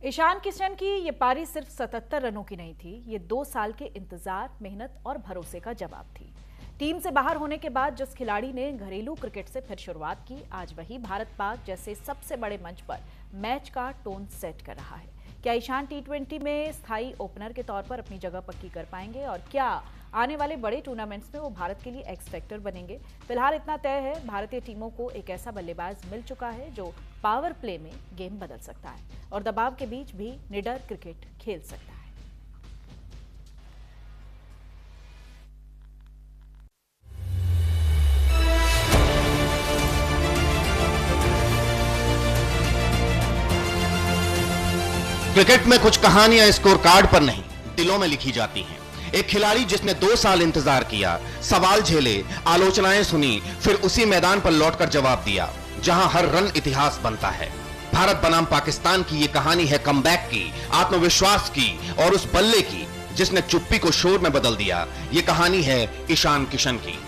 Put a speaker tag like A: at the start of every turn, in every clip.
A: ईशान किशन की ये पारी सिर्फ 77 रनों की नहीं थी, ये 2 साल के इंतजार, मेहनत और भरोसे का जवाब थी। टीम से बाहर होने के बाद जिस खिलाड़ी ने घरेलू क्रिकेट से फिर शुरुआत की, आज वही भारत पाक जैसे सबसे बड़े मंच पर मैच का टोन सेट कर रहा है। क्या ईशान टी20 में स्थायी ओपनर के तौर पर अपनी जगह पक्की कर पाएंगे और क्या आने वाले बड़े टूर्नामेंट्स में वो भारत के लिए एक्स फैक्टर बनेंगे? फिलहाल इतना तय है, भारतीय टीमों को एक ऐसा बल्लेबाज मिल चुका है जो पावर प्ले में गेम बदल सकता है और दबाव के बीच भी निडर क्रिकेट खेल सकता है।
B: क्रिकेट में कुछ कहानियां स्कोर कार्ड पर नहीं, दिलों में लिखी जाती हैं। एक खिलाड़ी जिसने 2 साल इंतजार किया, सवाल झेले, आलोचनाएं सुनी, फिर उसी मैदान पर लौटकर जवाब दिया जहां हर रन इतिहास बनता है। भारत बनाम पाकिस्तान की यह कहानी है कमबैक की, आत्मविश्वास की और उस बल्ले की जिसने चुप्पी को शोर में बदल दिया। यह कहानी है ईशान किशन की।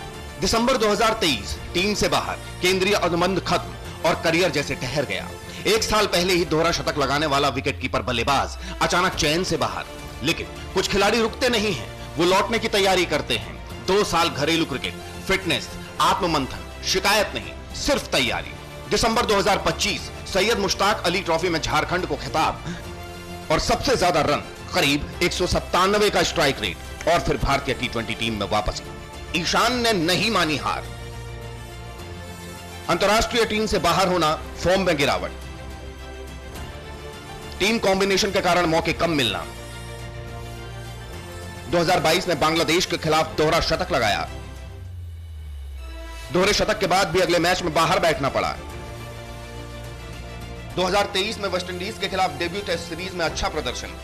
B: दिसंबर 2023, टीम से बाहर, केंद्रीय अनुबंध खत्म और करियर जैसे ठहर गया। 1 साल पहले ही दोहरा शतक लगाने वाला विकेटकीपर बल्लेबाज अचानक चैन से बाहर। लेकिन कुछ खिलाड़ी रुकते नहीं हैं, वो लौटने की तैयारी करते हैं। 2 साल घरेलू क्रिकेट, फिटनेस, आत्ममंथन, शिकायत नहीं, सिर्फ तैयारी। दिसंबर 2025, सैयद मुश्ताक अली ट्रॉफी में झारखंड को खिताब और सबसे ज्यादा रन, करीब 197 का स्ट्राइक रेट और फिर भारतीय टी20 टीम में वापसी। ईशान ने नहीं मानी हार। अंतर्राष्ट्रीय टीम से बाहर होना, फॉर्म में गिरावट, टीम कॉम्बिनेशन के कारण मौके कम मिलना। 2022 में बांग्लादेश के खिलाफ दोहरा शतक लगाया। दोहरे शतक के बाद भी अगले मैच में बाहर बैठना पड़ा। 2023 में वेस्टइंडीज के खिलाफ डेब्यू टेस्ट सीरीज में अच्छा प्रदर्शन।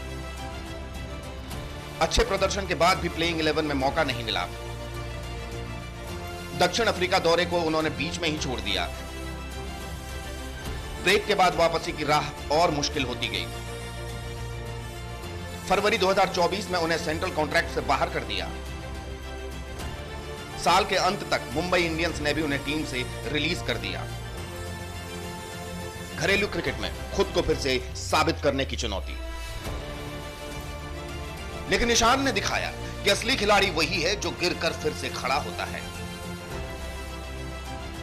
B: अच्छे प्रदर्शन के बाद भी प्लेइंग 11 में मौका नहीं मिला। दक्षिण अफ्रीका दौरे को उन्होंने बीच में ही छोड़ दिया। ब्रेक के बाद वापसी की राह और मुश्किल होती गई। फरवरी 2024 में उन्हें सेंट्रल कॉन्ट्रैक्ट से बाहर कर दिया। साल के अंत तक मुंबई इंडियंस ने भी उन्हें टीम से रिलीज कर दिया। घरेलू क्रिकेट में खुद को फिर से साबित करने की चुनौती। लेकिन ईशान ने दिखाया कि असली खिलाड़ी वही है जो गिरकर फिर से खड़ा होता है।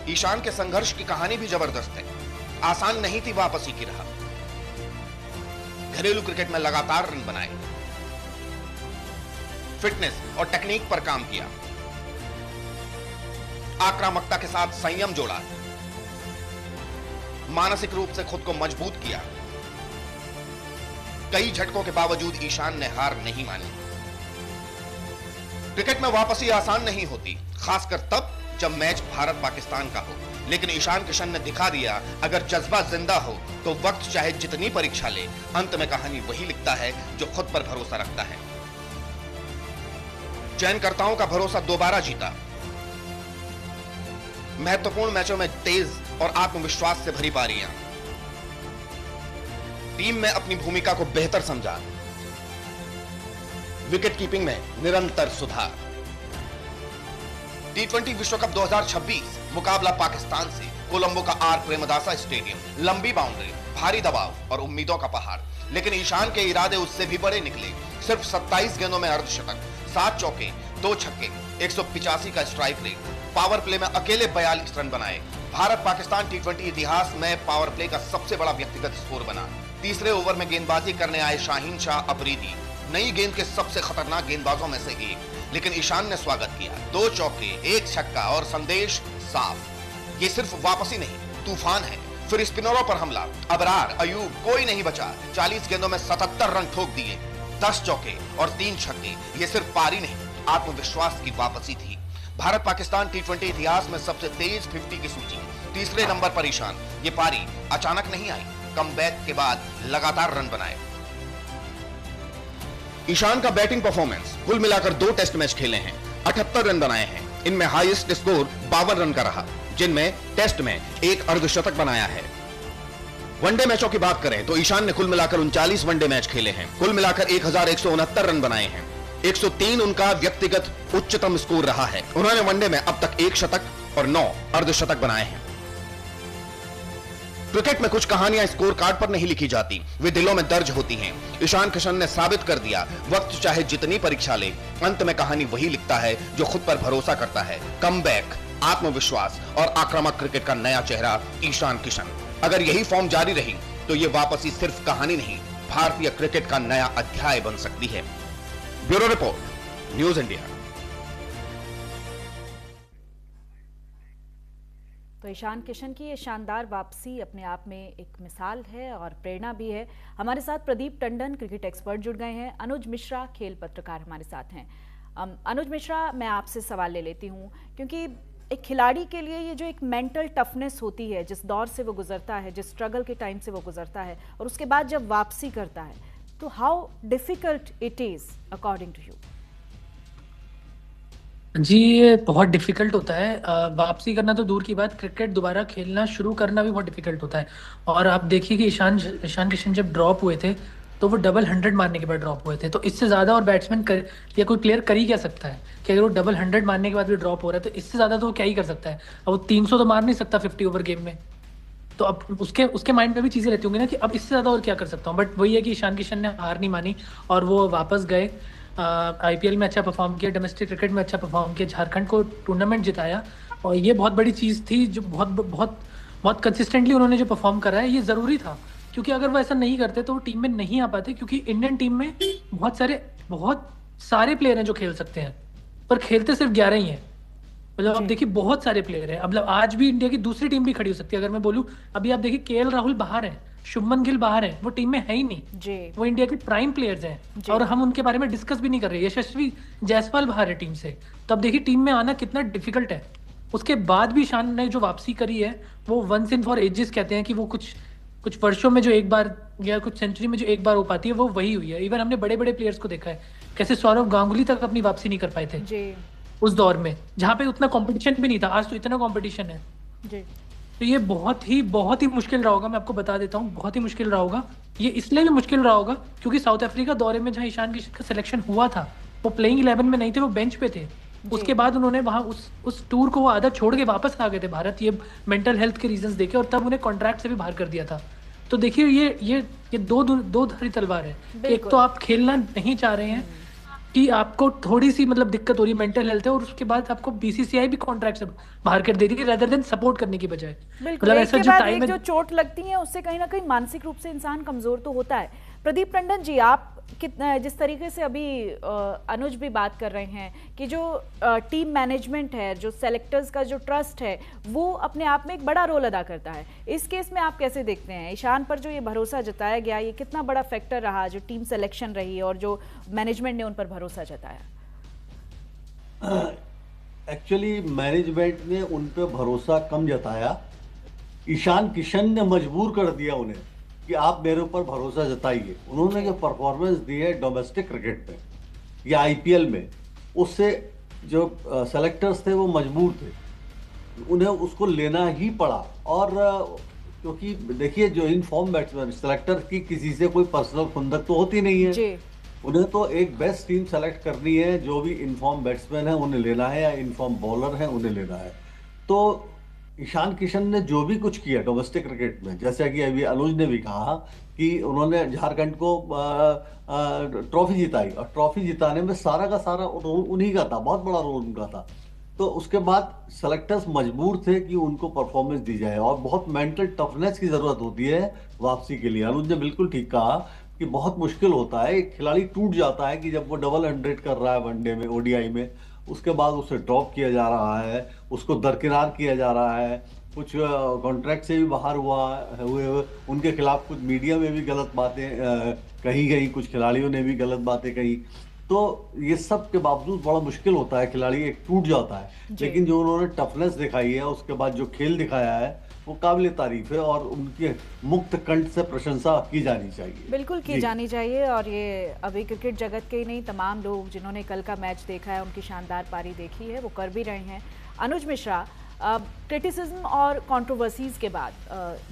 B: ईशान के संघर्ष की कहानी भी जबरदस्त है। आसान नहीं थी वापसी की राह। घरेलू क्रिकेट में लगातार रन बनाए, फिटनेस और टेक्निक पर काम किया, आक्रामकता के साथ संयम जोड़ा, मानसिक रूप से खुद को मजबूत किया। कई झटकों के बावजूद ईशान ने हार नहीं मानी। क्रिकेट में वापसी आसान नहीं होती, खासकर तब जब मैच भारत पाकिस्तान का हो। लेकिन ईशान किशन ने दिखा दिया, अगर जज्बा जिंदा हो तो वक्त चाहे जितनी परीक्षा ले, अंत में कहानी वही लिखता है जो खुद पर भरोसा रखता है। चयनकर्ताओं का भरोसा दोबारा जीता। महत्वपूर्ण मैचों में तेज और आत्मविश्वास से भरी पारियां। टीम में अपनी भूमिका को बेहतर समझा। विकेट कीपिंग में निरंतर सुधार। टी20 विश्व कप 2026 मुकाबला पाकिस्तान से, कोलंबो का आर प्रेमदासा स्टेडियम, लंबी बाउंड्री, भारी दबाव और उम्मीदों का पहाड़। लेकिन ईशान के इरादे उससे भी बड़े निकले। सिर्फ 27 गेंदों में अर्धशतक, 7 चौके, 2 छक्के, 185 का स्ट्राइक रेट, पावर प्ले में अकेले 42 रन बनाए। भारत पाकिस्तान टी20 इतिहास में पावर प्ले का सबसे बड़ा व्यक्तिगत स्कोर बना। तीसरे ओवर में गेंदबाजी करने आए शाहीन शाह अफरीदी नई गेंद के सबसे खतरनाक गेंदबाजों में से एक, लेकिन ईशान ने स्वागत किया। 2 चौके, 1 छक्का और संदेश साफ। ये सिर्फ वापसी नहीं, तूफान है। फिर स्पिनरों पर हमला, अबरार, अयूब, कोई नहीं बचा। 40 गेंदों में 77 रन ठोक दिए, 10 चौके और 3 छक्के। ये सिर्फ पारी नहीं, आत्मविश्वास की वापसी थी। भारत पाकिस्तान टी20 इतिहास में सबसे तेज 50 की सूची, तीसरे नंबर पर ईशान। ये पारी अचानक नहीं आई, कमबैक के बाद लगातार रन बनाए। ईशान का बैटिंग परफॉर्मेंस, कुल मिलाकर 2 टेस्ट मैच खेले हैं, 78 रन बनाए हैं। इनमें हाईएस्ट स्कोर 52 रन का रहा, जिनमें टेस्ट में 1 अर्धशतक बनाया है। वनडे मैचों की बात करें तो ईशान ने कुल मिलाकर 39 वनडे मैच खेले हैं, कुल मिलाकर 1169 रन बनाए हैं। 103 उनका व्यक्तिगत उच्चतम स्कोर रहा है। उन्होंने वनडे में अब तक 1 शतक और 9 अर्धशतक बनाए हैं। क्रिकेट में कुछ कहानियां स्कोर कार्ड पर नहीं लिखी जाती, वे दिलों में दर्ज होती हैं। ईशान किशन ने साबित कर दिया, वक्त चाहे जितनी परीक्षा ले, अंत में कहानी वही लिखता है जो खुद पर भरोसा करता है। कमबैक, आत्मविश्वास और आक्रामक क्रिकेट का नया चेहरा ईशान किशन। अगर यही फॉर्म जारी रही तो ये वापसी सिर्फ कहानी नहीं, भारतीय क्रिकेट का नया अध्याय बन सकती है। Bureau report, news India.
A: तो ईशान किशन की ये शानदार वापसी अपने आप में एक मिसाल है और प्रेरणा भी है। हमारे साथ प्रदीप टंडन, क्रिकेट एक्सपर्ट, जुड़ गए हैं। अनुज मिश्रा, खेल पत्रकार, हमारे साथ हैं। अनुज मिश्रा, मैं आपसे सवाल ले लेती हूँ, क्योंकि एक खिलाड़ी के लिए ये जो एक मेंटल टफनेस होती है, जिस दौर से वो गुजरता है, जिस स्ट्रगल के टाइम से वो गुजरता है, और उसके बाद जब वापसी करता है, तो how difficult it is according to you?
C: जी, ये बहुत डिफिकल्ट होता है। वापसी करना तो दूर की बात, क्रिकेट दोबारा खेलना शुरू करना भी बहुत डिफिकल्ट होता है। और आप देखिए कि ईशान किशन जब ड्रॉप हुए थे तो वो डबल 100 मारने के बाद ड्रॉप हुए थे। तो इससे ज़्यादा और बैट्समैन या कोई प्लेयर कर ही क्या सकता है कि अगर वो डबल 100 मारने के बाद भी ड्रॉप हो रहा है तो इससे ज़्यादा तो वो क्या ही कर सकता है। अब वो 300 तो मार नहीं सकता 50 ओवर गेम में। तो अब उसके माइंड में भी चीज़ें रहती होंगी ना कि अब इससे ज़्यादा और क्या कर सकता हूँ। बट वही है कि ईशान किशन ने हार नहीं मानी और वो वापस गए। आईपीएल में अच्छा परफॉर्म किया, डोमेस्टिक क्रिकेट में अच्छा परफॉर्म किया, झारखंड को टूर्नामेंट जिताया। और ये बहुत बड़ी चीज़ थी, जो बहुत बहुत बहुत कंसिस्टेंटली उन्होंने जो परफॉर्म करा है, ये ज़रूरी था। क्योंकि अगर वो ऐसा नहीं करते तो वो टीम में नहीं आ पाते, क्योंकि इंडियन टीम में बहुत सारे प्लेयर हैं जो खेल सकते हैं, पर खेलते सिर्फ 11 ही हैं। मतलब अब देखिए बहुत सारे प्लेयर हैं। मतलब आज भी इंडिया की दूसरी टीम भी खड़ी हो सकती है। अगर मैं बोलूं, अभी आप देखिए केएल राहुल बाहर है, शुभमन गिल बाहर है, वो टीम में है ही नहीं
A: जी।
C: वो इंडिया के प्राइम प्लेयर्स हैं और हम उनके बारे में डिस्कस भी नहीं कर रहे। यशस्वी जायसवाल बाहर है टीम से। तो अब देखिए टीम में आना कितना डिफिकल्ट है। उसके बाद भी ईशान ने जो वापसी करी है, वो वंस इन फॉर एजेस कहते हैं कि वो कुछ वर्षों में जो एक बार या कुछ सेंचुरी में जो एक बार हो पाती है, वो वही हुई है। इवन हमने बड़े बड़े प्लेयर्स को देखा है, कैसे सौरव गांगुली तक अपनी वापसी नहीं कर पाए थे
A: जी।
C: उस दौर में, जहाँ पे उतना कंपटीशन भी नहीं था। आज तो इतना कंपटीशन है
A: जी।
C: तो ये बहुत ही मुश्किल रहा होगा। मैं आपको बता देता हूँ, बहुत ही मुश्किल रहा होगा। ये इसलिए भी मुश्किल रहा होगा क्योंकि साउथ अफ्रीका दौरे में जहाँ ईशान किशन का सिलेक्शन हुआ था, वो प्लेइंग 11 में नहीं थे, वो बेंच पे थे। उसके बाद उन्होंने वहाँ उस टूर को वो आधा छोड़ के वापस आ गए थे भारत, ये मेंटल हेल्थ के रीजंस देके, और तब उन्हें कॉन्ट्रैक्ट से भी बाहर कर दिया था। तो देखिए ये दो धारी तलवार है। एक तो आप खेलना नहीं चाह रहे हैं कि आपको थोड़ी सी मतलब दिक्कत हो रही है, मेंटल हेल्थ है, और उसके बाद आपको बीसीसीआई भी कॉन्ट्रैक्ट से बाहर कर देती है रादर देन सपोर्ट करने की बजाय।
A: बिल्कुल, एक के बाद एक जो चोट लगती है उससे कहीं ना कहीं मानसिक रूप से इंसान कमजोर तो होता है। प्रदीप टंडन जी, आप जिस तरीके से अभी अनुज भी बात कर रहे हैं कि जो टीम मैनेजमेंट है, जो सेलेक्टर्स का जो ट्रस्ट है, वो अपने आप में एक बड़ा रोल अदा करता है। इस केस में आप कैसे देखते हैं ईशान पर जो ये भरोसा जताया गया, ये कितना बड़ा फैक्टर रहा, जो टीम सिलेक्शन रही और जो मैनेजमेंट ने उन पर भरोसा जताया?
D: एक्चुअली मैनेजमेंट ने उन पर भरोसा कम जताया। ईशान किशन ने मजबूर कर दिया उन्हें कि आप मेरे ऊपर भरोसा जताइए। उन्होंने जो परफॉर्मेंस दी है डोमेस्टिक क्रिकेट में या आईपीएल में, उससे जो सेलेक्टर्स थे वो मजबूर थे, उन्हें उसको लेना ही पड़ा। और क्योंकि देखिए जो इन फॉर्म बैट्समैन, सेलेक्टर की किसी से कोई पर्सनल खुंदक तो होती नहीं है। उन्हें तो एक बेस्ट टीम सेलेक्ट करनी है, जो भी इनफॉर्म बैट्समैन है उन्हें लेना है या इनफॉर्म बॉलर है उन्हें लेना है। तो ईशान किशन ने जो भी कुछ किया डोमेस्टिक क्रिकेट में, जैसा कि अभी अनुज ने भी कहा कि उन्होंने झारखंड को ट्रॉफी जिताई, और ट्रॉफी जिताने में सारा का सारा रोल उन्हीं का था, बहुत बड़ा रोल उनका था। तो उसके बाद सेलेक्टर्स मजबूर थे कि उनको परफॉर्मेंस दी जाए, और बहुत मेंटल टफनेस की जरूरत होती है वापसी के लिए। अनुज ने बिल्कुल ठीक कहा कि बहुत मुश्किल होता है, एक खिलाड़ी टूट जाता है कि जब वो डबल 100 कर रहा है वनडे में, ओडीआई में, उसके बाद उसे ड्रॉप किया जा रहा है, उसको दरकिनार किया जा रहा है, कुछ कॉन्ट्रैक्ट से भी बाहर हुए उनके खिलाफ कुछ मीडिया में भी गलत बातें कही गई, कुछ खिलाड़ियों ने भी गलत बातें कही। तो ये सब के बावजूद बड़ा मुश्किल होता है, खिलाड़ी एक टूट जाता है। लेकिन जो उन्होंने टफनेस दिखाई है, उसके बाद जो खेल दिखाया है, वो काबिल तारीफ है और उनके मुक्त कंठ से प्रशंसा की जानी चाहिए।
A: बिल्कुल की जानी चाहिए। और ये अभी क्रिकेट जगत के ही नहीं, तमाम लोग जिन्होंने कल का मैच देखा है, उनकी शानदार पारी देखी है, वो कर भी रहे हैं। अनुज मिश्रा, क्रिटिसिज्म और कंट्रोवर्सीज के बाद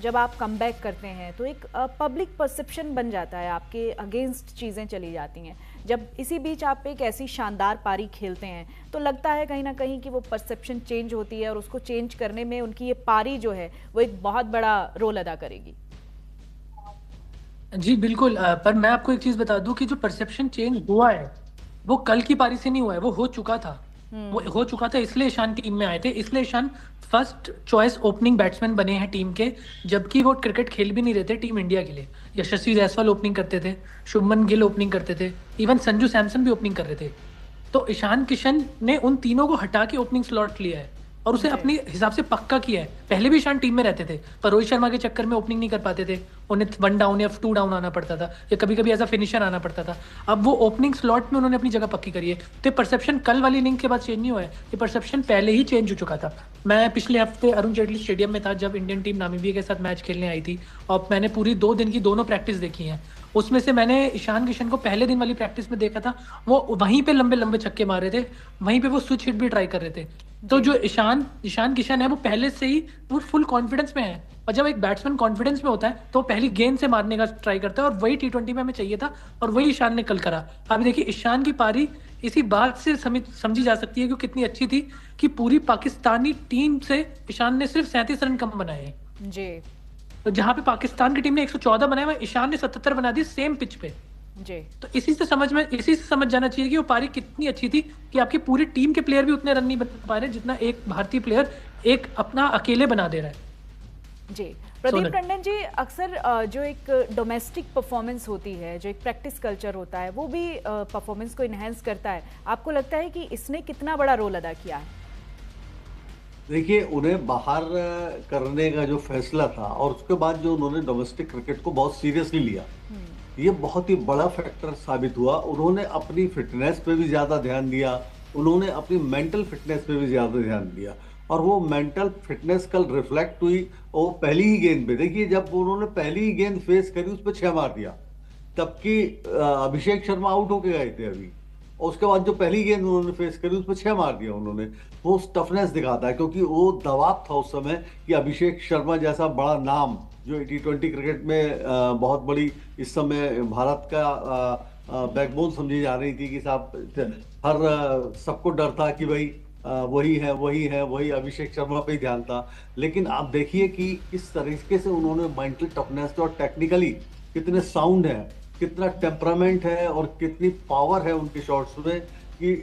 A: जब आप कमबैक करते हैं तो एक पब्लिक परसेप्शन बन जाता है, आपके अगेंस्ट चीज़ें चली जाती हैं। जब इसी बीच आप एक ऐसी शानदार पारी खेलते हैं तो लगता है कहीं ना कहीं कि वो परसेप्शन चेंज होती है और उसको चेंज करने में उनकी ये पारी जो है वो एक बहुत बड़ा रोल अदा करेगी।
C: जी बिल्कुल, पर मैं आपको एक चीज बता दूं कि जो परसेप्शन चेंज हुआ है वो कल की पारी से नहीं हुआ है, वो हो चुका था। वो हो चुका था, इसलिए ईशान टीम में आए थे, इसलिए Ishan first choice opening batsman बने हैं टीम के, जबकि वो क्रिकेट खेल भी नहीं रहे थे टीम इंडिया के लिए। यशस्वी जायसवाल ओपनिंग करते थे, शुभमन गिल ओपनिंग करते थे, इवन संजू सैमसन भी ओपनिंग कर रहे थे। तो ईशान किशन ने उन तीनों को हटा के ओपनिंग स्लॉट लिया है और उसे अपने हिसाब से पक्का किया है। पहले भी ईशान टीम में रहते थे पर रोहित शर्मा के चक्कर में ओपनिंग नहीं कर पाते थे, उन्हें 1 डाउन या 2 डाउन आना पड़ता था या कभी कभी एज अ फिनिशर आना पड़ता था। अब वो ओपनिंग स्लॉट में उन्होंने अपनी जगह पक्की करी है। तो परसेप्शन कल वाली इनिंग के बाद चेंज नहीं हुआ है, ये परसेप्शन पहले ही चेंज हो चुका था। मैं पिछले हफ्ते अरुण जेटली स्टेडियम में था जब इंडियन टीम नामीबिया के साथ मैच खेलने आई थी, और मैंने पूरी 2 दिन की दोनों प्रैक्टिस देखी है। उसमें से मैंने ईशान किशन को पहले दिन वाली प्रैक्टिस में देखा था, वो वहीं पे लंबे लंबे छक्के मार रहे थे, वहीं पे वो स्विच हिट भी ट्राई कर रहे थे। तो जो ईशान किशन है वो पहले से ही वो फुल कॉन्फिडेंस में है, और जब एक बैट्समैन कॉन्फिडेंस में होता है तो पहली गेंद से मारने का ट्राई करता है, और वही T20 में हमें चाहिए था और वही ईशान ने कल करा। अभी देखिए ईशान की पारी इसी बात से समझी जा सकती है कि कितनी अच्छी थी कि पूरी पाकिस्तानी टीम से ईशान ने सिर्फ 37 रन कम बनाए हैं
A: जी।
C: तो जहां पे पाकिस्तान की टीम ने 114 बनाए वहां ईशान ने 77 बना दिए सेम पिच पे।
A: जी।
C: तो इसी से समझ जाना चाहिए कि वो पारी कितनी अच्छी थी कि आपकी पूरी टीम के प्लेयर भी उतने रन नहीं बना पा रहे जितना एक भारतीय प्लेयर एक अपना अकेले बना दे रहा है।
A: जी प्रदीप टंडन जी, अक्सर जो एक डोमेस्टिक परफॉर्मेंस होती है, जो एक प्रैक्टिस कल्चर होता है, वो भी परफॉर्मेंस को इन्हेंस करता है। आपको लगता है कि इसने कितना बड़ा रोल अदा किया है?
D: देखिए, उन्हें बाहर करने का जो फैसला था और उसके बाद जो उन्होंने डोमेस्टिक क्रिकेट को बहुत सीरियसली लिया, ये बहुत ही बड़ा फैक्टर साबित हुआ। उन्होंने अपनी फिटनेस पे भी ज्यादा ध्यान दिया, उन्होंने अपनी मेंटल फिटनेस पे भी ज्यादा ध्यान दिया, और वो मेंटल फिटनेस कल रिफ्लेक्ट हुई। वो पहली ही गेंद पे देखिए, जब उन्होंने पहली ही गेंद फेस करी उस पर 6 मार दिया, तबकि अभिषेक शर्मा आउट होके गए थे अभी, और उसके बाद जो पहली गेंद उन्होंने फेस करी उस पर 6 मार दिया उन्होंने। वो टफनेस दिखाता है, क्योंकि वो दबाव था उस समय कि अभिषेक शर्मा जैसा बड़ा नाम जो T20 क्रिकेट में बहुत बड़ी इस समय भारत का बैकबोन समझी जा रही थी कि साहब हर सबको डर था कि भाई वही अभिषेक शर्मा पे ही ध्यान था। लेकिन आप देखिए कि किस तरीके से उन्होंने मेंटल टफनेस और टेक्निकली कितने साउंड है, कितना टेम्परामेंट है और कितनी पावर है उनके शॉट्स में कि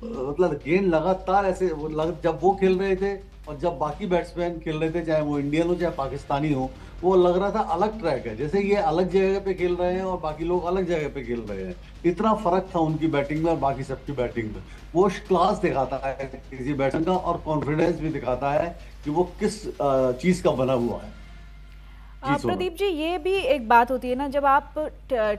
D: मतलब गेंद लगातार ऐसे जब वो खेल रहे थे और जब बाकी बैट्समैन खेल रहे थे, चाहे वो इंडियन हो चाहे पाकिस्तानी हो, वो लग रहा था अलग ट्रैक है, जैसे ये अलग जगह पे खेल रहे हैं और बाकी लोग अलग जगह पे खेल रहे हैं। इतना फर्क था उनकी बैटिंग में और बाकी सबकी बैटिंग में। वो क्लास दिखाता है किसी बैट्समैन का, और कॉन्फिडेंस भी दिखाता है कि वो किस चीज का बना हुआ है।
A: प्रदीप जी, ये भी एक बात होती है ना, जब आप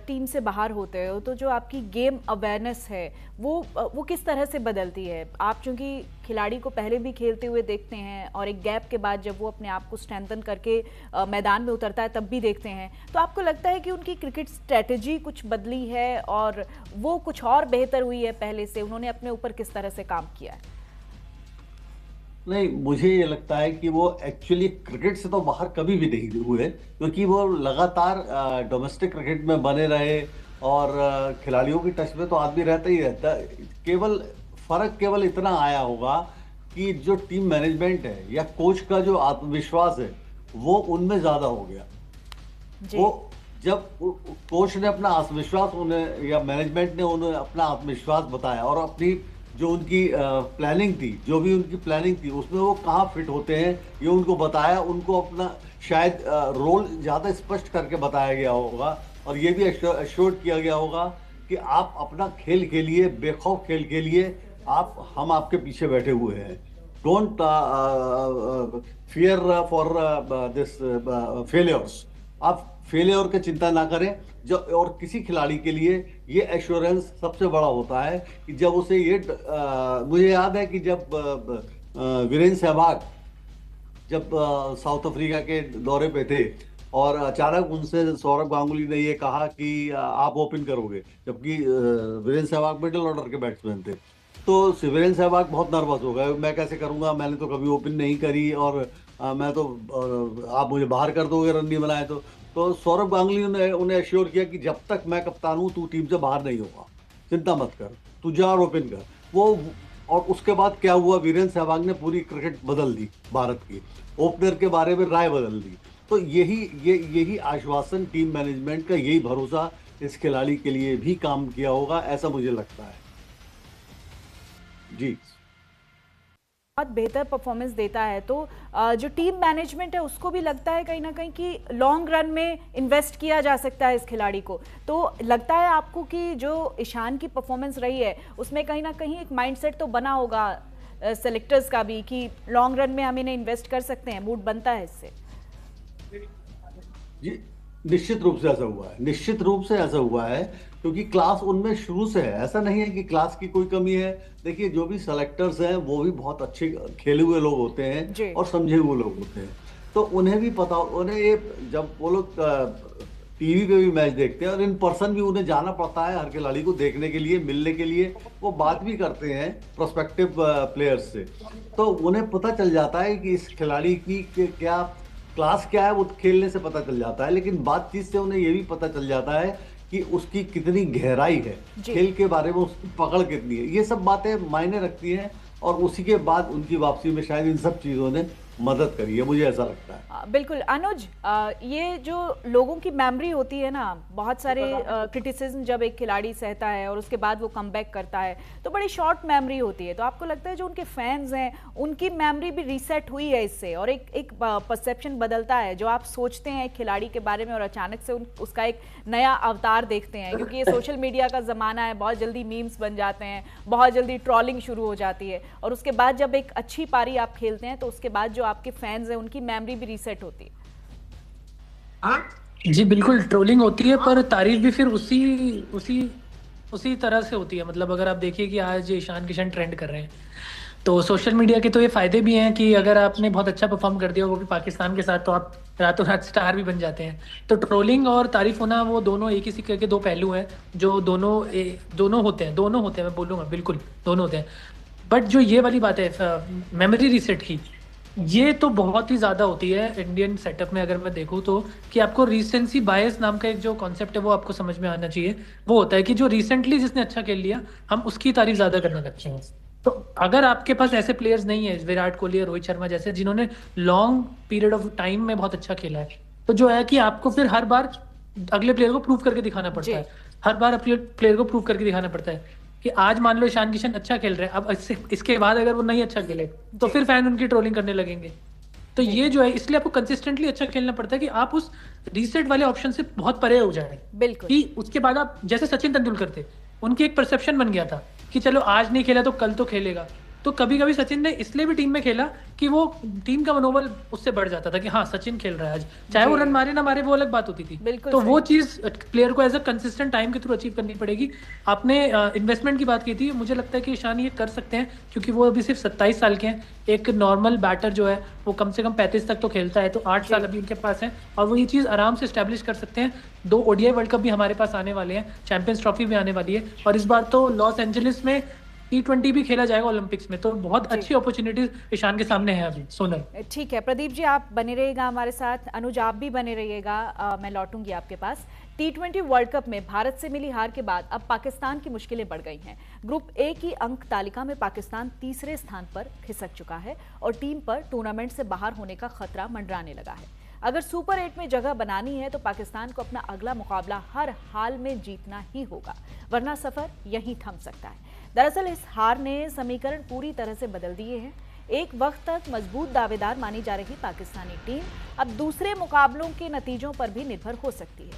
A: टीम से बाहर होते हो तो जो आपकी गेम अवेयरनेस है वो किस तरह से बदलती है? आप चूंकि खिलाड़ी को पहले भी खेलते हुए देखते हैं और एक गैप के बाद जब वो अपने आप को स्ट्रेंथन करके मैदान में उतरता है तब भी देखते हैं, तो आपको लगता है कि उनकी क्रिकेट स्ट्रेटेजी कुछ बदली है और वो कुछ और बेहतर हुई है पहले से? उन्होंने अपने ऊपर किस तरह से काम किया है?
D: नहीं, मुझे ये लगता है कि वो एक्चुअली क्रिकेट से तो बाहर कभी भी नहीं हुए, क्योंकि वो लगातार डोमेस्टिक क्रिकेट में बने रहे और खिलाड़ियों की टच में तो आदमी रहता ही रहता है। फर्क केवल इतना आया होगा कि जो टीम मैनेजमेंट है या कोच का जो आत्मविश्वास है वो उनमें ज्यादा हो गया। वो जब कोच ने अपना आत्मविश्वास उन्हें या मैनेजमेंट ने उन्हें अपना आत्मविश्वास बताया और अपनी जो उनकी प्लानिंग थी, जो भी उनकी प्लानिंग थी उसमें वो कहाँ फिट होते हैं ये उनको बताया, उनको अपना शायद रोल ज़्यादा स्पष्ट करके बताया गया होगा, और ये भी एश्योर्ड किया गया होगा कि आप अपना खेल के लिए, बेखौफ खेल के लिए हम आपके पीछे बैठे हुए हैं। Don't fear for this failures. आप फेलियर की चिंता ना करें। जो और किसी खिलाड़ी के लिए ये एश्योरेंस सबसे बड़ा होता है कि जब उसे ये मुझे याद है कि जब वीरेंद्र सहवाग जब साउथ अफ्रीका के दौरे पे थे और अचानक उनसे सौरभ गांगुली ने ये कहा कि आप ओपन करोगे, जबकि वीरेंद्र सहवाग मिडिल ऑर्डर के बैट्समैन थे, तो शिवरेन सहवाग बहुत नर्वस हो गए, मैं कैसे करूंगा, मैंने तो कभी ओपन नहीं करी और मैं तो आप मुझे बाहर कर दोगे रन नहीं बनाए तो सौरभ गांगुली ने उन्हें एश्योर किया कि जब तक मैं कप्तान हूं तू टीम से बाहर नहीं होगा, चिंता मत कर, तू जा और ओपन कर वो। और उसके बाद क्या हुआ, वीरेंद्र सहवाग ने पूरी क्रिकेट बदल दी, भारत की ओपनर के बारे में राय बदल दी। तो यही आश्वासन टीम मैनेजमेंट का, यही भरोसा इस खिलाड़ी के लिए भी काम किया होगा, ऐसा मुझे लगता है जी।
A: बहुत बेहतर परफॉर्मेंस देता है तो जो टीम मैनेजमेंट है उसको भी लगता है कहीं ना कहीं कि लॉन्ग रन में इन्वेस्ट किया जा सकता है इस खिलाड़ी को। तो लगता है आपको कि जो ईशान की परफॉर्मेंस रही है उसमें कहीं ना कहीं एक माइंडसेट तो बना होगा सेलेक्टर्स का भी कि लॉन्ग रन में हम इन्हें इन्वेस्ट कर सकते हैं, मूड बनता है इससे?
D: जी निश्चित रूप से ऐसा हुआ है, निश्चित रूप से ऐसा हुआ है, क्योंकि क्लास उनमें शुरू से है, ऐसा नहीं है कि क्लास की कोई कमी है। देखिए जो भी सेलेक्टर्स हैं वो भी बहुत अच्छे खेले हुए लोग होते हैं और समझे हुए लोग होते हैं, तो उन्हें भी पता, उन्हें ये जब वो लोग टीवी पे भी मैच देखते हैं और इन पर्सन भी उन्हें जाना पड़ता है हर खिलाड़ी को देखने के लिए, मिलने के लिए, वो बात भी करते हैं प्रोस्पेक्टिव प्लेयर्स से, तो उन्हें पता चल जाता है कि इस खिलाड़ी की क्या क्लास क्या है, वो खेलने से पता चल जाता है, लेकिन बातचीत से उन्हें ये भी पता चल जाता है कि उसकी कितनी गहराई है, खेल के बारे में उसकी पकड़ कितनी है, ये सब बातें मायने रखती हैं और उसी के बाद उनकी वापसी में शायद इन सब चीज़ों ने मदद करी है, मुझे ऐसा लगता है।
A: बिल्कुल अनुज, ये जो लोगों की मेमोरी होती है ना, बहुत सारे क्रिटिसिज्म जब एक खिलाड़ी सहता है और उसके बाद वो कमबैक करता है तो बड़ी शॉर्ट मेमोरी होती है, तो आपको लगता है जो उनके फैंस हैं उनकी मेमोरी भी रीसेट हुई है इससे और एक परसेप्शन बदलता है, जो आप सोचते हैं एक खिलाड़ी के बारे में और अचानक से उसका एक नया अवतार देखते हैं, क्योंकि ये सोशल मीडिया का ज़माना है, बहुत जल्दी मीम्स बन जाते हैं, बहुत जल्दी ट्रोलिंग शुरू हो जाती है और उसके बाद जब एक अच्छी पारी आप खेलते हैं तो उसके बाद जो आपके फैंस हैं उनकी मेमोरी भी रीसेट होती है।
C: जी बिल्कुल, ट्रोलिंग होती है पर तारीफ भी फिर उसी तरह से होती है। मतलब अगर आप देखिए कि आज ईशान किशन ट्रेंड कर रहे हैं तो सोशल मीडिया के तो ये फायदे भी हैं कि अगर आपने बहुत अच्छा परफॉर्म कर दिया वो भी पाकिस्तान के साथ, तो आप रातों रात स्टार भी बन जाते हैं। तो ट्रोलिंग और तारीफ होना वो दोनों एक ही सिक्के के दो पहलू हैं, जो दोनों होते हैं, मैं बोलूँगा बिल्कुल दोनों होते हैं। बट जो ये वाली बात है मेमोरी रीसेट की, ये तो बहुत ही ज़्यादा होती है इंडियन सेटअप में। अगर मैं देखूँ तो कि आपको रीसेंसी बायस नाम का एक जो कॉन्सेप्ट है वो आपको समझ में आना चाहिए। वो होता है कि जो रिसेंटली जिसने अच्छा खेल लिया हम उसकी तारीफ ज़्यादा करने लगते हैं। तो अगर आपके पास ऐसे प्लेयर्स नहीं है विराट कोहली और रोहित शर्मा जैसे जिन्होंने लॉन्ग पीरियड ऑफ टाइम में बहुत अच्छा खेला है, तो जो है कि आपको फिर हर बार अगले प्लेयर को प्रूव करके दिखाना पड़ता है, हर बार अपने प्लेयर को प्रूव करके दिखाना पड़ता है कि आज मान लो ईशान किशन अच्छा खेल रहे हैं, अब इसके बाद अगर वो नहीं अच्छा खेले तो फिर फैन उनकी ट्रोलिंग करने लगेंगे। तो ये जो है इसलिए आपको कंसिस्टेंटली अच्छा खेलना पड़ता है कि आप उस रीसेट वाले ऑप्शन से बहुत परे हो जाए।
A: बिल्कुल,
C: कि उसके बाद आप जैसे सचिन तेंदुलकर थे, उनकी एक परसेप्शन बन गया था कि चलो आज नहीं खेला तो कल तो खेलेगा, तो कभी कभी सचिन ने इसलिए भी टीम में खेला कि वो टीम का मनोबल उससे बढ़ जाता था कि हाँ सचिन खेल रहा है आज, चाहे वो रन मारे ना मारे वो अलग बात होती थी। तो वो चीज प्लेयर को एज अ कंसिस्टेंट टाइम के थ्रू अचीव करनी पड़ेगी। आपने इन्वेस्टमेंट की बात की थी, मुझे लगता है कि ईशान ये कर सकते हैं क्योंकि वो अभी सिर्फ 27 साल के हैं। एक नॉर्मल बैटर जो है वो कम से कम 35 तक तो खेलता है, तो 8 साल अभी उनके पास है और वो ये चीज आराम से स्टैब्लिश कर सकते हैं। 2 ओडीआई वर्ल्ड कप भी हमारे पास आने वाले हैं, चैंपियंस ट्रॉफी भी आने वाली है और इस बार तो लॉस एंजलिस में T20 भी खेला जाएगा ओलंपिक्स में, तो बहुत अच्छी अपॉर्चुनिटीज ईशान के सामने है अभी। सोनल
A: ठीक है, प्रदीप जी आप बने रहिएगा हमारे साथ, अनुज आप भी बने रहिएगा, मैं लौटूंगी आपके पास। T20 वर्ल्ड कप में भारत से मिली हार के बाद अब पाकिस्तान की मुश्किलें बढ़ गई हैं। ग्रुप ए की अंक तालिका में पाकिस्तान तीसरे स्थान पर खिसक चुका है और टीम पर टूर्नामेंट से बाहर होने का खतरा मंडराने लगा है। अगर सुपर 8 में जगह बनानी है तो पाकिस्तान को अपना अगला मुकाबला हर हाल में जीतना ही होगा, वरना सफर यहीं थम सकता है। दरअसल इस हार ने समीकरण पूरी तरह से बदल दिए हैं। एक वक्त तक मजबूत दावेदार मानी जा रही पाकिस्तानी टीम अब दूसरे मुकाबलों के नतीजों पर भी निर्भर हो सकती है।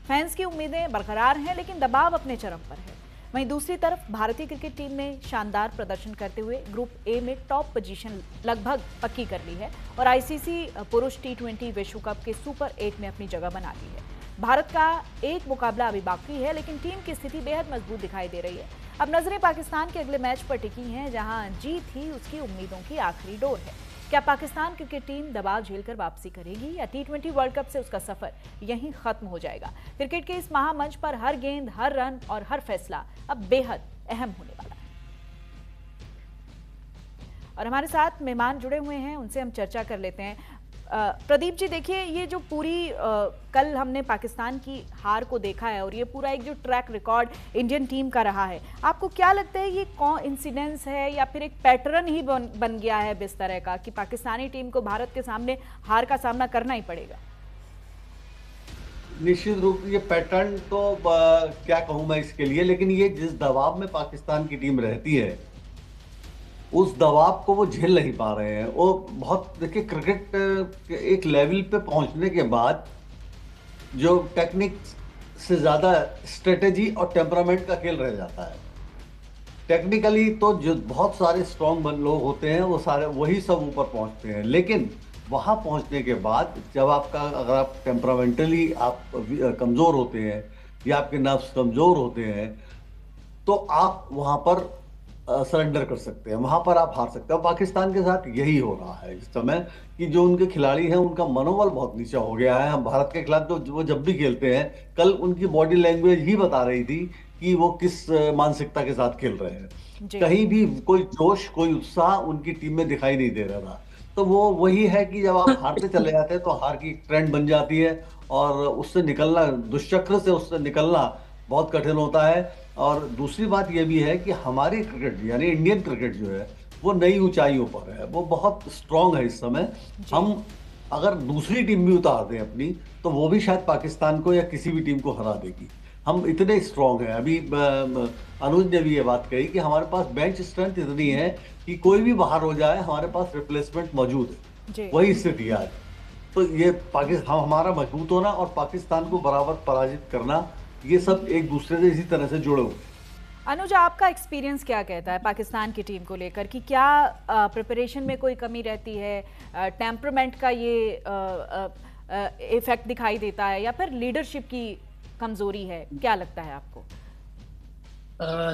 A: फैंस की उम्मीदें बरकरार हैं लेकिन दबाव अपने चरम पर है। वहीं दूसरी तरफ भारतीय क्रिकेट टीम ने शानदार प्रदर्शन करते हुए ग्रुप ए में टॉप पोजीशन लगभग पक्की कर ली है और आईसीसी पुरुष T20 विश्व कप के सुपर 8 में अपनी जगह बना ली है। भारत का एक मुकाबला अभी बाकी है लेकिन टीम की स्थिति बेहद मजबूत दिखाई दे रही है। अब नजरें पाकिस्तान के अगले मैच पर टिकी हैं, जहां जीत ही उसकी उम्मीदों की आखिरी डोर है। क्या पाकिस्तान क्रिकेट टीम दबाव झेलकर वापसी करेगी या T20 वर्ल्ड कप से उसका सफर यहीं खत्म हो जाएगा? क्रिकेट के इस महामंच पर हर गेंद, हर रन और हर फैसला अब बेहद अहम होने वाला है। और हमारे साथ मेहमान जुड़े हुए हैं, उनसे हम चर्चा कर लेते हैं। प्रदीप जी, देखिए, ये जो पूरी कल हमने पाकिस्तान की हार को देखा है और ये पूरा एक जो ट्रैक रिकॉर्ड इंडियन टीम का रहा है, आपको क्या लगता है ये कोइंसिडेंस है या फिर एक पैटर्न ही बन गया है इस तरह का कि पाकिस्तानी टीम को भारत के सामने हार का सामना करना ही पड़ेगा?
D: निश्चित रूप से ये पैटर्न तो क्या कहूं मैं इसके लिए, लेकिन ये जिस दबाव में पाकिस्तान की टीम रहती है उस दबाव को वो झेल नहीं पा रहे हैं। वो बहुत, देखिए, क्रिकेट के एक लेवल पे पहुंचने के बाद जो टेक्निक से ज्यादा स्ट्रेटेजी और टेम्परामेंट का खेल रह जाता है। टेक्निकली तो जो बहुत सारे स्ट्रॉन्ग लोग होते हैं वो सारे वही सब ऊपर पहुंचते हैं, लेकिन वहां पहुंचने के बाद जब अगर आप टेम्परामेंटली आप कमजोर होते हैं या आपके नर्व्स कमजोर होते हैं तो आप वहां पर सरेंडर कर सकते हैं, वहां पर आप हार सकते हैं। पाकिस्तान के साथ यही हो रहा है इस समय कि जो उनके खिलाड़ी हैं उनका मनोबल बहुत नीचा हो गया है। हम भारत के खिलाफ तो वो जब भी खेलते हैं, कल उनकी बॉडी लैंग्वेज ही बता रही थी कि वो किस मानसिकता के साथ खेल रहे हैं। कहीं भी कोई जोश, कोई उत्साह उनकी टीम में दिखाई नहीं दे रहा था। तो वो वही है कि जब आप हारते चले जाते हैं तो हार की ट्रेंड बन जाती है और उससे निकलना, दुष्चक्र से उससे निकलना बहुत कठिन होता है। और दूसरी बात यह भी है कि हमारी क्रिकेट यानी इंडियन क्रिकेट जो है वो नई ऊंचाइयों पर है, वो बहुत स्ट्रांग है इस समय। हम अगर दूसरी टीम भी उतार दें अपनी तो वो भी शायद पाकिस्तान को या किसी भी टीम को हरा देगी। हम इतने स्ट्रांग हैं। अभी अनुज ने भी ये बात कही कि हमारे पास बेंच स्ट्रेंथ इतनी है कि कोई भी बाहर हो जाए हमारे पास रिप्लेसमेंट मौजूद है। वही स्थिति है। तो ये पाकिस्तान, हमारा मजबूत होना और पाकिस्तान को बराबर पराजित करना, ये सब एक दूसरे से इसी तरह से जुड़े हुए।
A: अनुज, आपका एक्सपीरियंस क्या कहता है पाकिस्तान की टीम को लेकर कि क्या प्रिपरेशन में कोई कमी रहती है, टेम्परामेंट का ये इफेक्ट दिखाई देता है या फिर लीडरशिप की कमजोरी है? क्या लगता है आपको?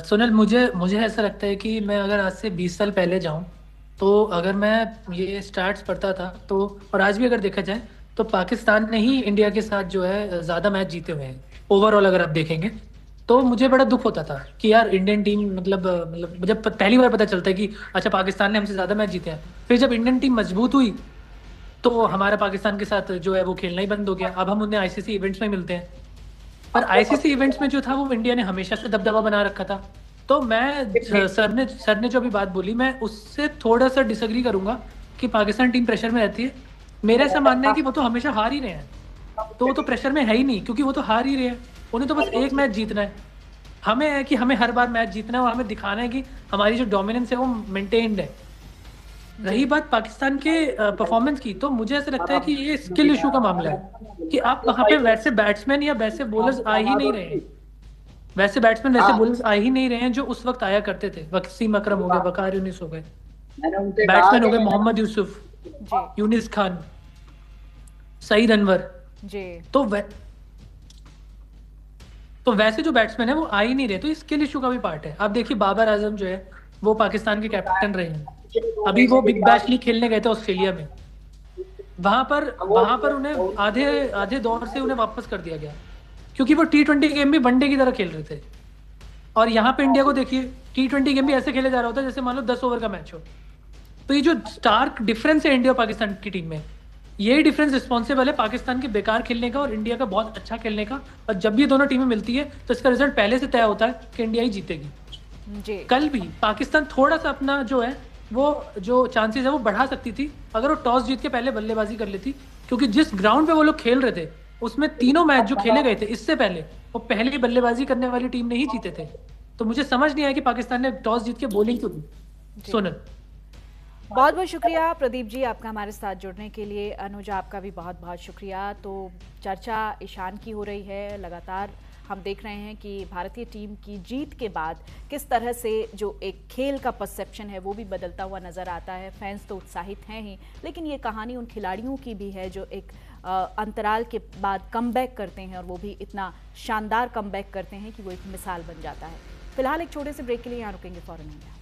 C: सुनील, मुझे ऐसा लगता है कि मैं अगर आज से 20 साल पहले जाऊं तो अगर मैं ये स्टार्ट्स पढ़ता था तो, और आज भी अगर देखा जाए तो पाकिस्तान ने ही इंडिया के साथ जो है ज्यादा मैच जीते हुए हैं ओवरऑल अगर आप देखेंगे। तो मुझे बड़ा दुख होता था कि यार इंडियन टीम मतलब जब पहली बार पता चलता है कि अच्छा पाकिस्तान ने हमसे ज्यादा मैच जीते हैं, फिर जब इंडियन टीम मजबूत हुई तो हमारा पाकिस्तान के साथ जो है वो खेलना ही बंद हो गया। अब हम उन्हें आईसीसी इवेंट्स में मिलते हैं, पर आईसीसी इवेंट्स में जो था वो इंडिया ने हमेशा से दबदबा बना रखा था। तो मैं सर ने जो अभी बात बोली, मैं उससे थोड़ा सा डिसएग्री करूंगा कि पाकिस्तान टीम प्रेशर में रहती है। मेरा ऐसा मानना है कि वो तो हमेशा हार ही रहे हैं, तो वो तो प्रेशर में है ही नहीं, क्योंकि वो तो हार ही रहे हैं। उन्हें तो बस एक मैच जीतना है। हमें है कि हमें हर बार मैच जीतना है और हमें दिखाना है कि हमारी जो डोमिनेंस है वो मेंटेन्ड है। रही बात पाकिस्तान के परफॉर्मेंस की, तो मुझे ऐसा लगता है कि ये स्किल इशू का मामला है कि आप वहां पे वैसे बैट्समैन या वैसे बॉलर्स आ ही नहीं रहे हैं। वैसे बैट्समैन वैसे बॉलर्स आ ही नहीं रहे हैं जो उस वक्त आया करते थे। वसीम अकरम हो गए, वकार यूनिस हो गए, बैट्समैन हो गए मोहम्मद यूसुफ, यूनिस खान, सईद अनवर जी। तो वैसे जो बैट्समैन है वो आ ही नहीं रहे। तो ये स्किल इशू का भी पार्ट है। आप देखिए बाबर आजम जो है वो पाकिस्तान के कैप्टन रहे हैं, अभी वो बिग बैश लीग खेलने गए थे ऑस्ट्रेलिया में। वहां पर उन्हें आधे दौर से उन्हें वापस कर दिया गया क्योंकि वो T20 गेम भी वनडे की तरह खेल रहे थे। और यहाँ पे इंडिया को देखिए, T20 गेम भी ऐसे खेले जा रहा होता है जैसे मान लो 10 ओवर का मैच हो। तो ये जो स्टार्क डिफरेंस है इंडिया और पाकिस्तान की टीम में, यही डिफरेंस रिस्पॉन्सिबल है पाकिस्तान के बेकार खेलने का और इंडिया का बहुत अच्छा खेलने का। और जब ये दोनों टीमें मिलती है तो इसका रिजल्ट पहले से तय होता है कि इंडिया ही जीतेगी जी। कल भी पाकिस्तान थोड़ा सा अपना जो है वो जो चांसेस है वो बढ़ा सकती थी अगर वो टॉस जीत के पहले बल्लेबाजी कर लेती, क्योंकि जिस ग्राउंड पे वो लोग खेल रहे थे उसमें तीनों मैच जो खेले गए थे इससे पहले वो पहले बल्लेबाजी करने वाली टीम ने ही जीते थे। तो मुझे समझ नहीं आया कि पाकिस्तान ने टॉस जीत के बॉलिंग क्यों दी। सोनल,
A: बहुत बहुत शुक्रिया प्रदीप जी आपका हमारे साथ जुड़ने के लिए। अनुज, आपका भी बहुत बहुत शुक्रिया। तो चर्चा ईशान की हो रही है लगातार। हम देख रहे हैं कि भारतीय टीम की जीत के बाद किस तरह से जो एक खेल का परसेप्शन है वो भी बदलता हुआ नज़र आता है। फैंस तो उत्साहित हैं ही, लेकिन ये कहानी उन खिलाड़ियों की भी है जो एक अंतराल के बाद कमबैक करते हैं और वो भी इतना शानदार कमबैक करते हैं कि वो एक मिसाल बन जाता है। फिलहाल एक छोटे से ब्रेक के लिए यहाँ रुकेंगे, फौरन आएंगे।